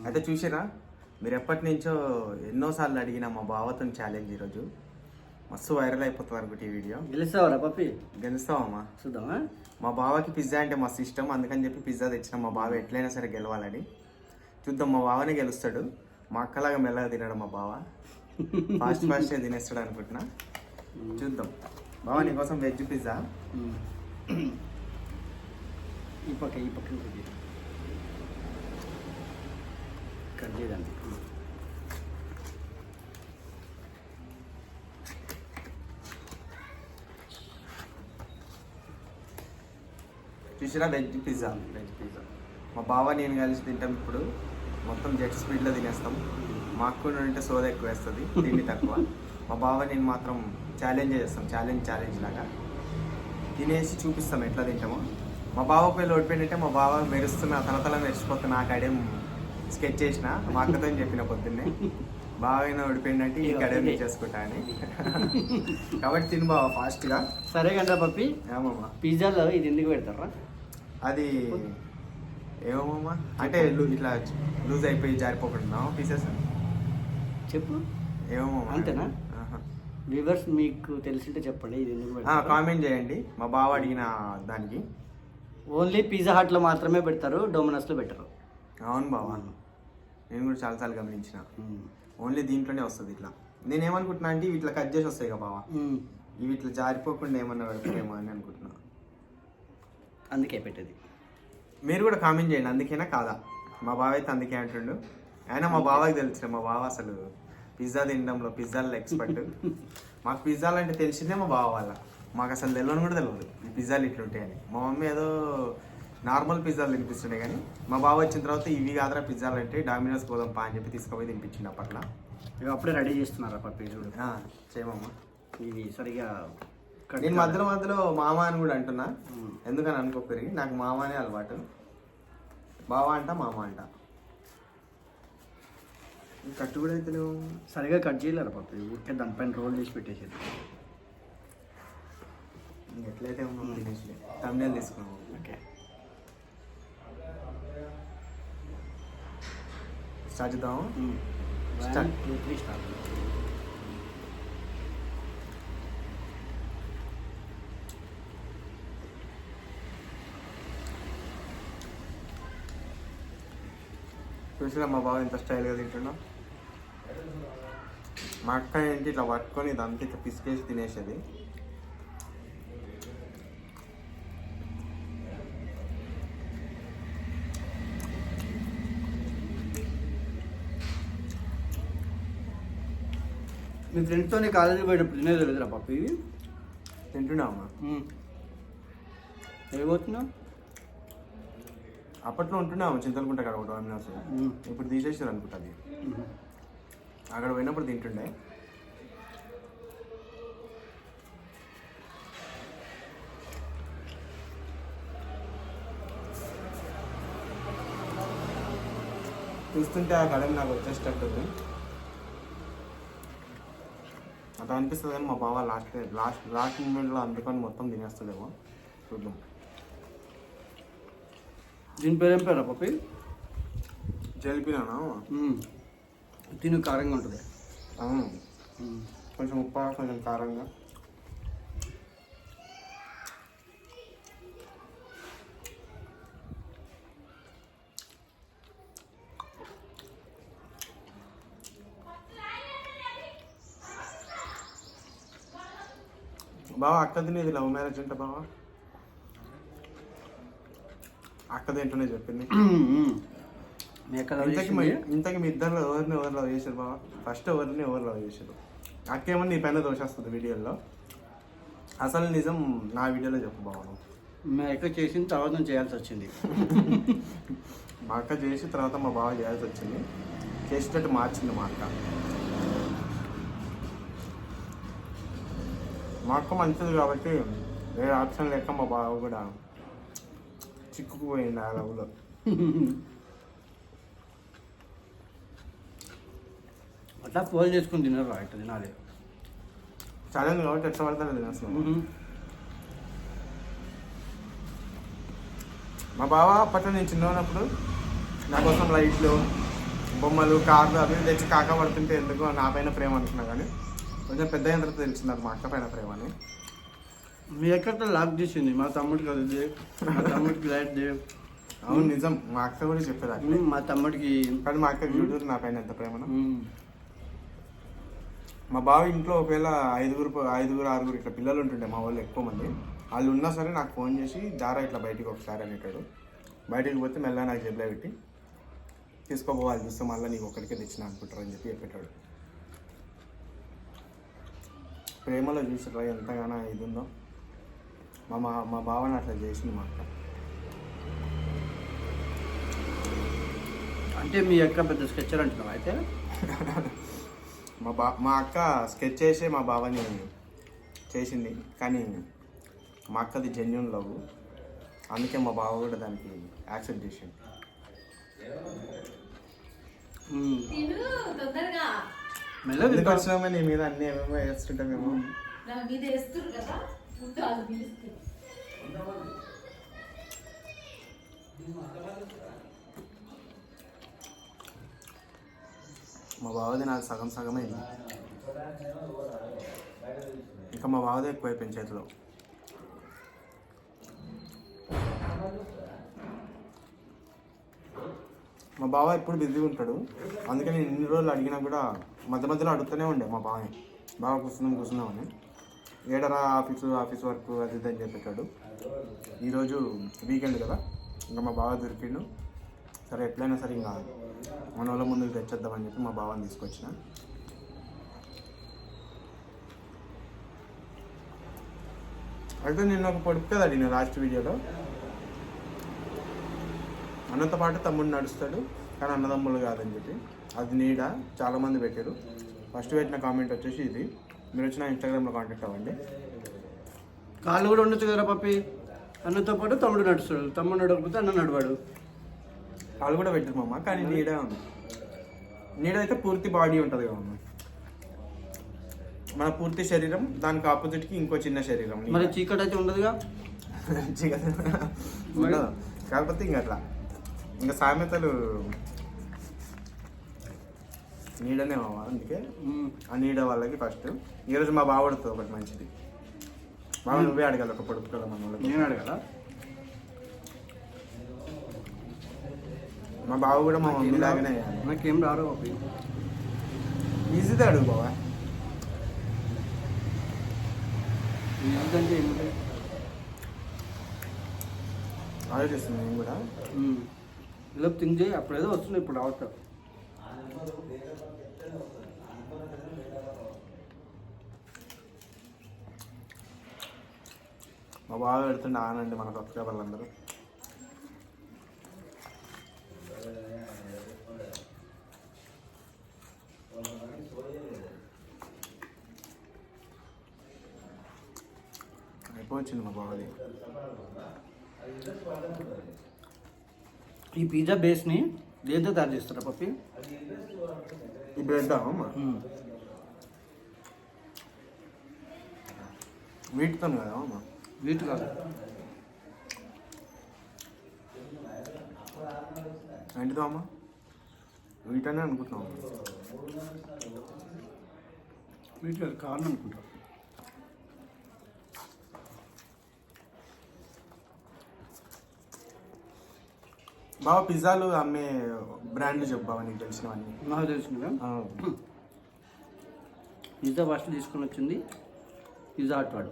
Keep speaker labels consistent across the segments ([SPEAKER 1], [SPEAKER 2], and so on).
[SPEAKER 1] అయితే చూసిరా, మీరు ఎప్పటి నుంచో ఎన్నోసార్లు అడిగిన మా బావతో ఛాలెంజ్ ఈరోజు మస్తు వైరల్ అయిపోతుంది అనుకుంటే ఈ వీడియో.
[SPEAKER 2] గెలుస్తావరా పప్పి?
[SPEAKER 1] గెలుస్తావమ్మా,
[SPEAKER 2] చూద్దామా.
[SPEAKER 1] మా బావకి పిజ్జా అంటే మస్తు ఇష్టం, అందుకని చెప్పి పిజ్జా తెచ్చిన. మా బావ ఎట్లయినా సరే గెలవాలని చూద్దాం. మా బావనే గెలుస్తాడు, మా అక్కలాగా మెల్లగా తినడం మా బావ. ఫాస్ట్గా తినేస్తాడు అనుకుంటున్నా, చూద్దాం. బావ నీకోసం వెజ్ పిజ్జా.
[SPEAKER 2] ఈ పక్క కట్ చేయదండి.
[SPEAKER 1] చూసిరా, వెజ్ పిజ్జా. మా బావ నేను కలిసి తింటాం. ఇప్పుడు మొత్తం జెట్ స్పీడ్లో తినేస్తాం. మా అక్క ఉంటే సోద ఎక్కువ వేస్తుంది, తిండి తక్కువ. మా బావ నేను మాత్రం ఛాలెంజ్ చేస్తాం, ఛాలెంజ్ లాగా తినేసి చూపిస్తాం ఎట్లా తింటామో. మా బావ పేరు ఓడిపోయిందంటే మా బావ మెరుస్తున్న తలతల మెరిసిపోతున్న నాకు అడేం స్కెచ్ చేసిన. మా అక్కతో చెప్పిన పొద్దున్నే, బాగా ఓడిపోయిందంటే ఈ కడేం చేసుకుంటా అని. కాబట్టి తిని బావ ఫాస్ట్గా.
[SPEAKER 2] సరే కంటా పప్పి.
[SPEAKER 1] ఏమమ్మా
[SPEAKER 2] పిజ్జాలో ఇది ఎందుకు పెడతారా?
[SPEAKER 1] అది ఏమమ్మా అంటే ఇట్లా లూజ్ అయిపోయి జారిపోకుండా పీసెస్
[SPEAKER 2] చెప్పు.
[SPEAKER 1] ఏమో
[SPEAKER 2] అంతేనా? వ్యూవర్స్ మీకు తెలిసింటే చెప్పండి, ఇది ఎందుకు పెడతారు
[SPEAKER 1] కామెంట్ చేయండి. మా బావ అడిగిన దానికి.
[SPEAKER 2] ఓన్లీ పిజ్జా హట్లో మాత్రమే పెడతారు, డొమినోస్లో పెట్టరు.
[SPEAKER 1] అవును బావ, నేను కూడా చాలాసార్లు గమనించిన. ఓన్లీ దీంట్లోనే వస్తుంది ఇట్లా. నేను ఏమనుకుంటున్నా అంటే ఇట్లా కట్ చేసి వస్తాయి కదా బావ, ఇవి ఇట్లా జారిపోకుండా ఏమన్నా పెడతారేమో అని అనుకుంటున్నా.
[SPEAKER 2] అందుకే పెట్టేది.
[SPEAKER 1] మీరు కూడా కామెంట్ చేయండి, అందుకేనా కాదా. మా బావ అయితే అందుకే అంటుండు. అయినా మా బావకి తెలుసు, మా బావ అసలు పిజ్జా తినడంలో పిజ్జాల్లో ఎక్స్పర్ట్. మాకు పిజ్జాలు అంటే తెలిసిందే మా బావ వల్ల. మాకు అసలు తెలియని కూడా తెలియదు ఈ పిజ్జాలు ఇట్లుంటాయని. మా మమ్మీ ఏదో నార్మల్ పిజ్జాలు తినిపిస్తుండే, కానీ మా బావ వచ్చిన తర్వాత ఇవి కాదురా పిజ్జాలు అంటే డామినోస్ పోదాం పా అని చెప్పి తీసుకుపోయి తినిపించింది అప్పట్లో.
[SPEAKER 2] ఇవి అప్పుడే రెడీ చేస్తున్నారా పప్పి? చూడు
[SPEAKER 1] చేయమమ్మా.
[SPEAKER 2] ఇవి సరిగా
[SPEAKER 1] నేను మధ్యలో మామ అని కూడా అంటున్నా, ఎందుకని అనుకోకరి. నాకు మామ అనే అలవాటు, బావ అంట మామ అంట. కట్టు కూడా అయితే
[SPEAKER 2] సరిగా కట్ చేయలేరు పప్పి, ఊరికే దానిపైన రోల్ చేసి పెట్టేసేది.
[SPEAKER 1] ఎట్లయితే ఉన్నాం తినేసి తమిళ తీసుకున్నాము.
[SPEAKER 2] ఓకే,
[SPEAKER 1] స్టార్ట్ చేద్దాము.
[SPEAKER 2] 1 2 3 స్టార్ట్.
[SPEAKER 1] చూసినా మా బావ ఎంత స్టైల్గా తింటున్నా. మా అక్క ఏంటి ఇట్లా పట్టుకొని ఇదంతా ఇట్లా పిసికేసి తినేసేది.
[SPEAKER 2] మీ ఫ్రెండ్స్తో కాలేజీ పోయేటప్పుడు తినేది లేదురా పప్పు? ఇవి
[SPEAKER 1] తింటున్నామా?
[SPEAKER 2] వెళ్ళిపోతున్నావు?
[SPEAKER 1] అప్పట్లో ఉంటున్నాము చింతలకుంట అక్కడ ఒకటి అవినాశ. ఇప్పుడు తీసేసారు అనుకుంటా అది. అక్కడ పోయినప్పుడు తింటుండే. చూస్తుంటే ఆ కడమ నాకు వచ్చేటట్టుంది అట్లా అనిపిస్తుంది. కానీ మా బావ లాస్ట్ మూమెంట్లో అందుకని మొత్తం తినేస్తుందేమో, చూద్దాం.
[SPEAKER 2] దీని పేరు ఏం పేరా పప్పి?
[SPEAKER 1] జలిపినానా?
[SPEAKER 2] తిను కారంగా ఉంటుంది.
[SPEAKER 1] కొంచెం ఉప్పు, కొంచెం కారంగా. బావా అక్క తినేది లవ్ మ్యారేజ్ అంటే బావా? అక్క తింటూనే చెప్పింది. ఇంతకీ మీ ఇద్దరు ఎవరు లవ్ చేశారు బావా? ఫస్ట్ ఎవరు లవ్ చేశారు? అక్కేమని నీ పైన దోషేస్తుంది వీడియోలో. అసలు నిజం నా వీడియోలో చెప్పు బావా.
[SPEAKER 2] మా అక్క చేసిన తర్వాత నేను చేయాల్సి వచ్చింది.
[SPEAKER 1] మా అక్క చేసిన తర్వాత మా బావ చేయాల్సి వచ్చింది. చేసేటట్టు మార్చింది మా అక్క. మా అక్క మంచిది కాబట్టి వేరే ఆప్షన్ లేక మా బావ కూడా చిక్కుకుపోయింది ఆ లవ్లో.
[SPEAKER 2] అట్లా ఫోన్ చేసుకుని తినరు, ఇట్లా తినాలి.
[SPEAKER 1] ఛాలెంజ్ కాబట్టి ఎట్లా పడతానే తినేస్తున్నాం. మా బావ అప్పట్లో నేను చిన్న ఉన్నప్పుడు నా కోసం లైట్లు బొమ్మలు కార్లు అవి తెచ్చి కాక పడుతుంటే ఎందుకు నా పైన ప్రేమ అనుకున్నా కానీ కొంచెం పెద్ద అయిన తర్వాత తెలిసింది అది మా అక్క పైన ప్రేమ అని.
[SPEAKER 2] మీ ఎక్కడ లాక్ చేసింది మా తమ్ముడికి అది మా తమ్ముడికి లైట్
[SPEAKER 1] అవును నిజం, మా అక్క కూడా చెప్పేది అట్లా.
[SPEAKER 2] మా తమ్ముడికి
[SPEAKER 1] కానీ మా అక్క చూడు నా పైన ఎంత ప్రేమను. మా బావ ఇంట్లో ఒకవేళ ఐదుగురు 6 ఇట్లా పిల్లలు ఉంటుండే, మా వాళ్ళు ఎక్కువ మంది. వాళ్ళు ఉన్నా సరే నాకు ఫోన్ చేసి దారా ఇట్లా బయటికి ఒకసారి అనేటాడు. బయటికి పోతే మెల్ల నాకు జబ్బులో పెట్టి తీసుకోపోవాలి చూస్తే మళ్ళీ నీకు ఒక్కడికే తెచ్చిన అనుకుంటారు అని చెప్పి చెప్పేటాడు. ప్రేమలో చూసిరా ఎంతగానో ఇది ఉందో. మా బావని అట్లా చేసింది మా అక్క.
[SPEAKER 2] అంటే మీ అక్క పెద్ద స్కెచ్చర్ అంటున్నావు అయితే.
[SPEAKER 1] మా అక్క స్కెచ్ చేసే మా బావని చేసింది, కానీ మా అక్కది జెన్యున్ లవ్, అందుకే మా బావ కూడా దానికి యాక్సెప్ట్ చేసింది. ఎందుకు వచ్చినామో నీ మీద అన్ని ఏమేమో వేస్తుంటాం మేము. మా బావది నాకు సగం సగమే, ఇంకా మా బావదే ఎక్కువైపోయింది చేతిలో. మా బావ ఎప్పుడు బిజీగా ఉంటాడు, అందుకని నేను ఇన్ని రోజులు అడిగినా కూడా మధ్య మధ్యలో అడుగుతూనే ఉండే మా బావని, బాగా కూర్చున్నామని. ఏడరా ఆఫీస్ వర్క్ అది ఇది అని చెప్పేటాడు. ఈరోజు వీకెండ్ కదా, ఇంకా మా బావ దొరికిండు. సరే ఎట్లయినా సరే ఇంకా మన వాళ్ళ ముందుకు తెచ్చేద్దామని చెప్పి మా బావని తీసుకొచ్చిన. అయితే నేను ఒక పొడుపు కదా అడిగిన లాస్ట్ వీడియోలో, అన్నతో పాటు తమ్ముడు నడుస్తాడు కానీ అన్నదమ్ములు కాదని చెప్పి. అది నీడ చాలామంది పెట్టారు. ఫస్ట్ పెట్టిన కామెంట్ వచ్చేసి ఇది. మీరు వచ్చిన ఇన్స్టాగ్రామ్లో కాంటాక్ట్ అవ్వండి.
[SPEAKER 2] కాళ్ళు కూడా ఉండొచ్చు కదా పప్పి, అన్నతో పాటు తమ్ముడు నడుస్తాడు, తమ్ముడు నడవకపోతే అన్న నడవాడు.
[SPEAKER 1] వాళ్ళు కూడా పెట్టారు మామ, కానీ నీడ ఉంది. నీడ అయితే పూర్తి బాడీ ఉంటుంది కదా అమ్మ, మన పూర్తి శరీరం, దానికి ఆపోజిట్కి ఇంకో చిన్న శరీరం.
[SPEAKER 2] మరి చీకటి అయితే ఉండదుగా.
[SPEAKER 1] ఉండదు, కాకపోతే ఇంక అట్లా ఇంకా సామెతలు నీడనే మామ. అందుకే ఆ నీడ వాళ్ళకి ఫస్ట్. ఈరోజు మా బావ పడుతుంది ఒకటి మంచిది. బావ నువ్వే అడగాలి ఒక పొడుపు కదా మన వాళ్ళకి.
[SPEAKER 2] నేను అడగాల?
[SPEAKER 1] మా బావ కూడా మా మమ్మీ లాగానే.
[SPEAKER 2] నాకేం రారు పప్పి.
[SPEAKER 1] ఈజీదే అడుగు బావా.
[SPEAKER 2] ఎందుకంటే ఏమిటి
[SPEAKER 1] ఆలోచిస్తుంది నేను కూడా.
[SPEAKER 2] ఇలా థింక్ చేయి, అప్పుడేదో వస్తుంది, ఇప్పుడు రావట్లేదు.
[SPEAKER 1] మా బావ పెడుతుండే ఆనండి మన సబ్స్క్రైబర్లు అందరూ. అయిపోవచ్చింది మా బావది.
[SPEAKER 2] ఈ పిజ్జా బేస్ని దేంతో తయారు చేస్తారా పప్పి?
[SPEAKER 1] ఈ బ్రెడ్ అమ్మా వీటితో కదా అమ్మా?
[SPEAKER 2] వీటి కాదు,
[SPEAKER 1] ఏంటిదో అమ్మా? వీటనే అనుకుంటున్నాం.
[SPEAKER 2] వీటి కాదు, కార్న్ అనుకుంటా.
[SPEAKER 1] బావ పిజ్జాలు అమ్మే బ్రాండ్ చెప్పు బావ, నీకు తెలిసినవన్నీ.
[SPEAKER 2] నాకు తెలిసినవా? పిజ్జా ఫస్ట్ తీసుకొని వచ్చింది పిజ్జా హట్ వాడు,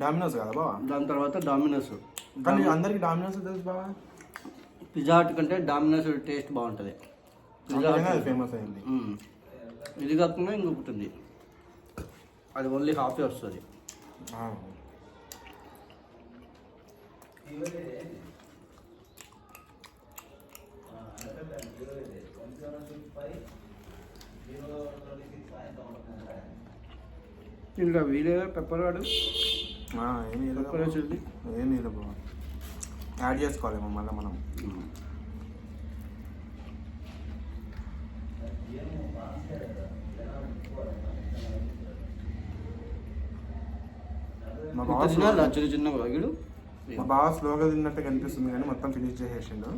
[SPEAKER 1] డామినోస్ కదా బావ?
[SPEAKER 2] దాని తర్వాత డామినోస్.
[SPEAKER 1] కానీ అందరికి డామినోస్ తెలుసు బావ.
[SPEAKER 2] పిజ్జా హట్ కంటే డామినోస్ టేస్ట్ బాగుంటుంది. పిజ్జా హట్
[SPEAKER 1] ఫేమస్ అయింది.
[SPEAKER 2] ఇది కాకుండా ఇంకొకటి ఉంది, అది ఓన్లీ హాఫే వస్తుంది. ఇంకా వీడే పెప్పర్ వాడు
[SPEAKER 1] ఏమి ఏమి బావ, యాడ్ చేసుకోవాలేమో మళ్ళీ మనం. మా బావ
[SPEAKER 2] చిన్న చిన్న వాగిడు.
[SPEAKER 1] మా బావ స్లోగా తిన్నట్టు కనిపిస్తుంది కానీ మొత్తం ఫినిష్ చేసేసిండు.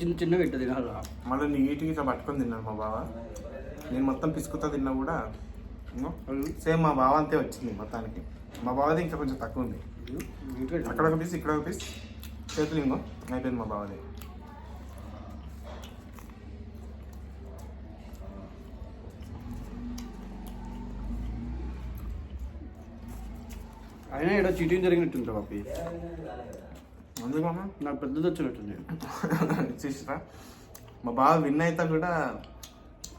[SPEAKER 2] చిన్న చిన్న పెట్టు తినాలి.
[SPEAKER 1] మళ్ళీ నీట్గా ఇట్లా పట్టుకొని తిన్నాను మా బావ. నేను మొత్తం పిసుకుతా తిన్నా కూడా సేమ్ మా బావ అంతే వచ్చింది మొత్తానికి. మా బావది ఇంకా కొంచెం తక్కువ ఉంది. అక్కడ ఒక పీస్ ఇక్కడ ఒక పీస్ చేతులు ఇంకో అయిపోయింది మా బావది.
[SPEAKER 2] అయినా ఇక్కడ చీటింగ్ జరిగినట్టుంది పప్పి.
[SPEAKER 1] అందుకమ్మా
[SPEAKER 2] నాకు పెద్దది వచ్చినట్టుంది.
[SPEAKER 1] చూసిరా మా బావ విన్ అయితే కూడా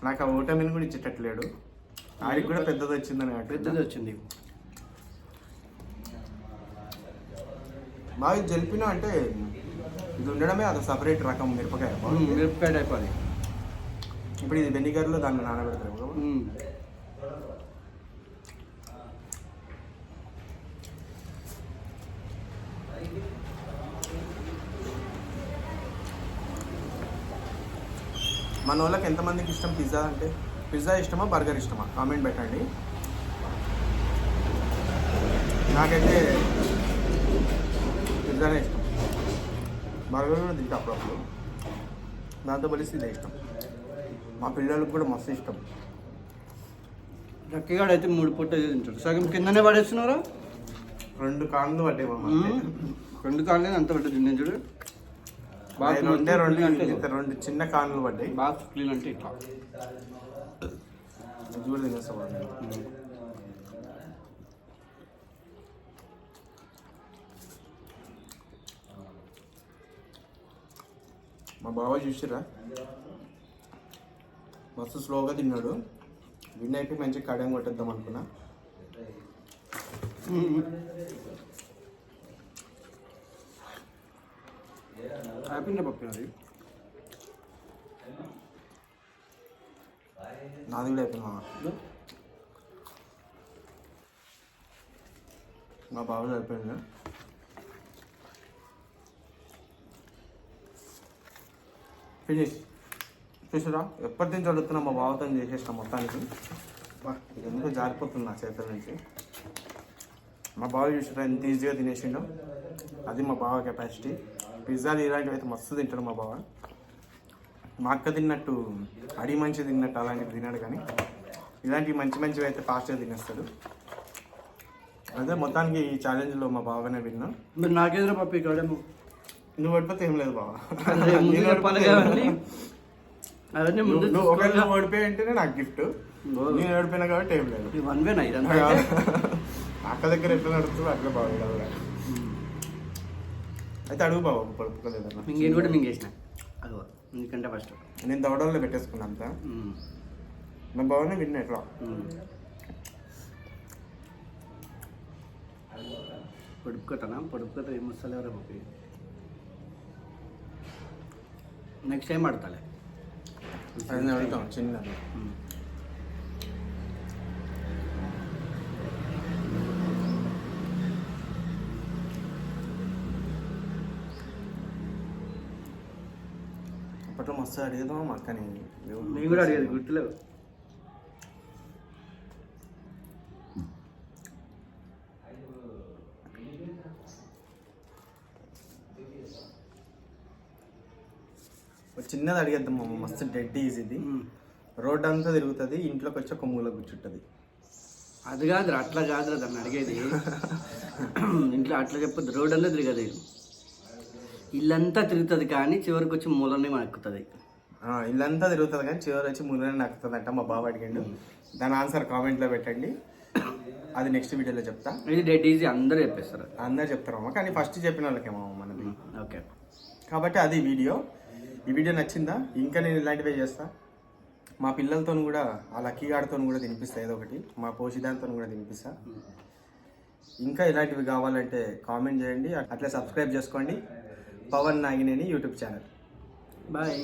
[SPEAKER 1] నాకు ఆ ఓటమిని కూడా ఇచ్చేటట్లేడు. ఆడికి కూడా పెద్దది వచ్చిందని
[SPEAKER 2] పెద్దది వచ్చింది.
[SPEAKER 1] బాగా జరిపిన అంటే ఇది ఉండడమే అది సపరేట్ రకం మిరపకాయ.
[SPEAKER 2] మిరపకాయ టైప్ అది.
[SPEAKER 1] ఇప్పుడు ఇది వెనిగర్లో దాన్ని నానబెడతారు. మన వాళ్ళకి ఎంతమందికి ఇష్టం పిజ్జా అంటే? పిజ్జా ఇష్టమా బర్గర్ ఇష్టమా కామెంట్ పెట్టండి. నాకైతే పిజ్జానే ఇష్టం. బర్గర్ కూడా తింటా అప్పుడప్పుడు. దాంతో కలిసి ఇదే ఇష్టం. మా పిల్లలకు కూడా మస్తు ఇష్టం.
[SPEAKER 2] లక్కీగాడు అయితే 3 పూటలు తింటాడు. సగం కిందనే పడేస్తున్నారా?
[SPEAKER 1] 2 కాళ్ళు పడ్డాయి మా
[SPEAKER 2] 2 కాళ్ళే అంత పడ్డది తిన్నాను చూడు.
[SPEAKER 1] రెండు చిన్న కాన్లు పడ్డాయి.
[SPEAKER 2] బాక్స్ క్లీన్ అంటే ఇట్లా
[SPEAKER 1] చూడు తినేస్తాం. మా బావ చూసిరా మస్తు స్లోగా తిన్నాడు. విన్ అయిపోయి మంచిగా కడియం కొట్టేద్దాం అనుకున్నా.
[SPEAKER 2] అయిపోయింది పప్పి. అది
[SPEAKER 1] నాది కూడా అయిపోయింది మా బావది అయిపోయింది. ఫినిష్. చూసారా ఎప్పటి నుంచి అడుగుతున్నా మా బావతో చేసేసిన మొత్తానికి. ఇది ఎందుకు జారిపోతుంది నా చేతుల నుంచి. మా బావ చూసారా ఎంత ఈజీగా తినేసిండో. అది మా బావ కెపాసిటీ. పిజ్జాలు ఇలాంటివి అయితే మస్తు తింటాడు మా బావ. మా అక్క తిన్నట్టు అడి మంచి తిన్నట్టు అలాంటివి తినాడు, కానీ ఇలాంటివి మంచి మంచివి అయితే ఫాస్ట్గా తినేస్తాడు. అదే మొత్తానికి ఈ ఛాలెంజ్లో మా బావనే విన్నా.
[SPEAKER 2] మీరు నాకేదో పప్పి కాడేమో.
[SPEAKER 1] నువ్వు ఓడిపోతే ఏం లేదు బావ.
[SPEAKER 2] అవన్నీ ముందు
[SPEAKER 1] ఒకవేళ ఓడిపోయి అంటేనే నాకు గిఫ్ట్. నేను ఓడిపోయినా కాబట్టి ఏం లేదు.
[SPEAKER 2] 1 వేనా ఇదంతా?
[SPEAKER 1] అక్క దగ్గర ఎట్లా నడుస్తుందో అట్లా బాగా అయితే అడుగు బాబు పడుకోలేదన్నా.
[SPEAKER 2] మింగేది కూడా మింగేసిన అదో ఎందుకంటే ఫస్ట్
[SPEAKER 1] నేను దవడల్లో పెట్టేసుకున్నా అంతా. మా బావనే విన్నా ఎట్లా.
[SPEAKER 2] పొడుపుకోతా ఏం వస్తలేవరా పప్పి. Next time ఆడతాలే.
[SPEAKER 1] అది అడుగుతాం చిన్న. అప్పట్లో మస్తు అడిగేదాం మా అక్కని.
[SPEAKER 2] నేను కూడా అడిగేది గుర్తులేవు.
[SPEAKER 1] చిన్నది అడిగేద్దాం మస్తు డెడ్ ఈజీ. ఇది రోడ్ అంతా తిరుగుతుంది, ఇంట్లోకి వచ్చి ఒక మూల కూర్చుంటుంది.
[SPEAKER 2] అది కాదురా, అట్లా కాదురా దాన్ని అడిగేది. ఇంట్లో అట్లా చెప్పొద్దు. రోడ్ అంతా తిరగదు, ఇల్లంతా తిరుగుతుంది కానీ చివరికి వచ్చి మూలనే ఎక్కుతుంది.
[SPEAKER 1] ఇల్లంతా తిరుగుతుంది కానీ చివరి వచ్చి మూలనే నక్కుతుంది అంట మా బాబు అడిగిండు. దాని ఆన్సర్ కామెంట్లో పెట్టండి, అది నెక్స్ట్ వీడియోలో చెప్తా.
[SPEAKER 2] ఇది డెడ్ ఈజీ, అందరూ చెప్పేస్తారు.
[SPEAKER 1] అందరూ చెప్తారమ్మా, కానీ ఫస్ట్ చెప్పిన వాళ్ళకేమో మనది.
[SPEAKER 2] ఓకే,
[SPEAKER 1] కాబట్టి అది వీడియో. ఈ వీడియో నచ్చిందా? ఇంకా నేను ఇలాంటివే చేస్తా. మా పిల్లలతో కూడా, ఆ లక్కీగాడితో కూడా తినిపిస్తా ఏదో ఒకటి. మా పోషిదానితో కూడా తినిపిస్తా. ఇంకా ఇలాంటివి కావాలంటే కామెంట్ చేయండి. అట్లా సబ్స్క్రైబ్ చేసుకోండి Pavan Nagineni YouTube channel.
[SPEAKER 2] Bye.